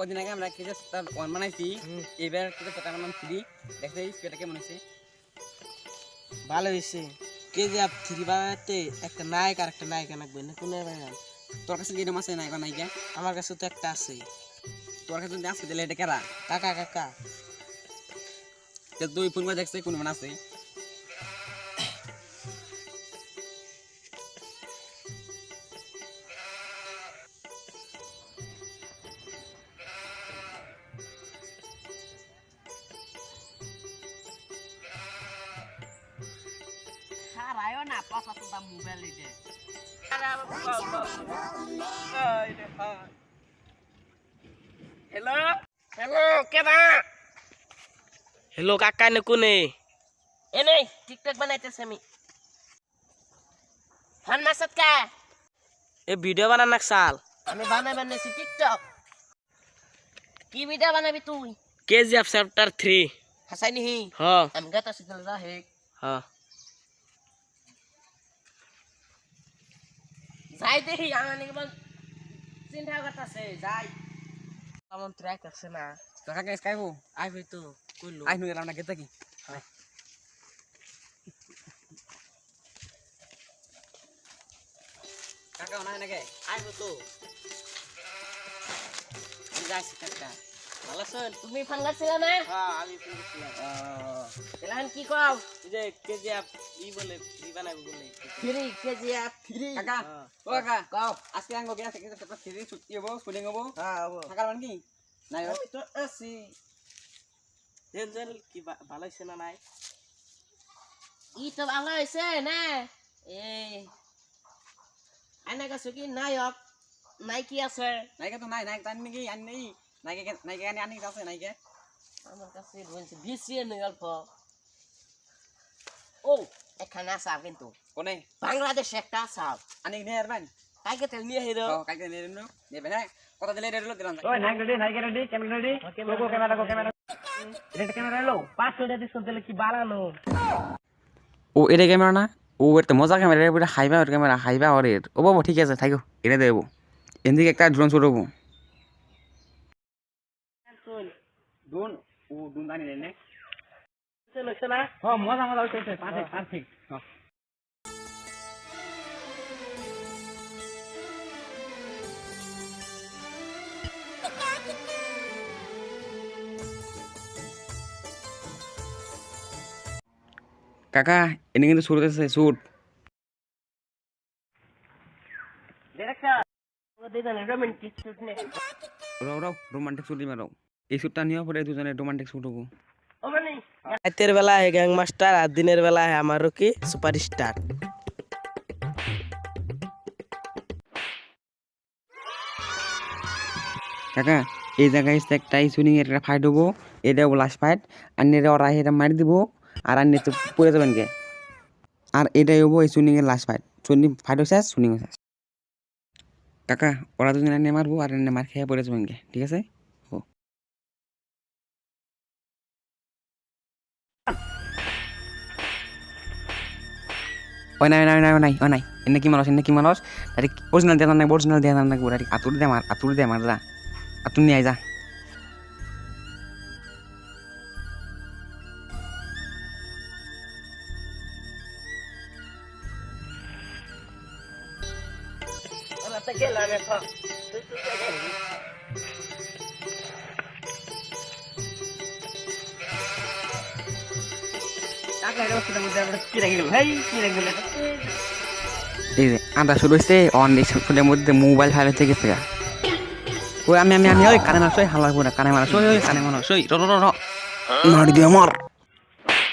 কদিন আগে আমরা কেজে তার ওয়ান বানাইছি এবার কেজে তার নাম 3 দেখতে স্পিডটা কেমন হইছে ভালো হইছে কেজিএফ 3 বানাতে একটা নায়ক আর একটা নায়িকা লাগবে না কোন বানান তোর কাছে কি নাম আছে নায়ক নায়িকা আমার কাছে তো একটা আছে তোর কাছে যদি আছে তাহলে এটা কারা কাকা কাকা তো তুই ফোন করে দেখছিস কোন মান আছে Sarayo na pas satu tam mobile ide. Hello. Hello, kena. Hello kakak nekune. Ini TikTok बनाते semi. Han maksud ka? video বানান সাল আমি বানাবেন সি TikTok কি ভিডিও বানাবি তুই কেজিএফ চ্যাপ্টার 3 হাসাই নি হ্যাঁ আমি গাতা শিখল রাহে হ্যাঁ যাই দেখি আমি বল চিন্তা করতেছে যাই আমন ট্রাই করছে না কাকা কে স্কাইবো আইবি তো কইলো আই নুরা আমরা গেতা কি কাকা না নাকি আইবো তো যাইছি কাকা ভালো আছেন তুমি ফোন করছিল না হ্যাঁ আমি ফোন করছিলাম এলান কি কও যে কেজিএফ ই বলে ফ্রি বানাবো বলে ফ্রি কেজিএফ ফ্রি কাকা ও কাকা কও আজকে আঙ্গো গেছে কিন্তু পেপার ফ্রি ছুটি হবো শুটিং হবো হ্যাঁ হবো থাকার মানে কি নাই আমি তো আছি জেল কি ভালো হইছে না নাই ই তো ভালো হইছে না এই আইনা কাছে কি নায়ক নাইকি আছে নাইকা তো নাই নাইক তান নাকি আনি নেই নাইকা নাইকা আনি আছে নাইকা আমার কাছে রয়েছে বিসিএন গল্প ও এখানে আছে কিন্তু কোনে বাংলাদেশ একটা আছে আনি নে আরবান কাইকে তেল নিয়ে হিরো কাইকে নে নো নেবে না কত দিলে রেলো দিলাম ওই নাইকা ready camera ready go camera এটা ক্যামেরা লো 500 টাকা দিছ তাহলে কি বাড়ানো ও এটা ক্যামেরা না ও এটা মজা ক্যামেরা এটা হাইবা ওর ক্যামেরা হাইবা ওর ও বাবা ঠিক আছে থাকো এনে দেব এদিকে একটা ড্রোন শুট হবো ড্রোন ও ড্রোন জানি নে চলো চলা হ্যাঁ মজা হইছে পারফেক্ট হ্যাঁ কাকা এনে কিন্তু শুট আছে শুট ডাইরেক্টর ও দেন রোমান্টিক শুট নে রাও রোমান্টিক শুট মারো এই শুটটা নিও পরে দুজনে রোমান্টিক শুট হবো ও মানে রাতের বেলা হে গ্যাং মাস্টার আর দিনের বেলা হে আমারও কি সুপারস্টার কাকা এই জায়গায় একটাই শুনিং এর একটা ফাইট হবো এটা লাস্ট ফাইট আর নেরে ওরা এটা মারি দিব আর আন্নে তো পড়ে যাবেন কে আর এটাই হবো এই শুনিং এর লাস্ট ফাইট শুনি ফাইট হয়েছে শুনিং হয়েছে কাকা ওরা দুজন আন্নে মারবো আর আন্নে মার খেয়ে পড়ে যাবেন কে ঠিক আছে ও নাই এনে কি মানুষ ডাইরেক্ট অরিজিনাল দেয়া না অরিজিনাল দেয়া না ডাইরেক্ট আতুর দে মার যা আতুর নিয়ে আই যা ওরা তো গেল না তো কাকা এর মধ্যে আমরা কি রেখে গেল ভাই কি রেখে গেল এই যে আন্দা শুরু হইছে অন এই ফোনের মধ্যে মোবাইল ফাইল হচ্ছে গেছে ওই আমি ওই কানে মারছই হালার পুরা কানে মারছই ওই কানে মারছই র মারি দে আমার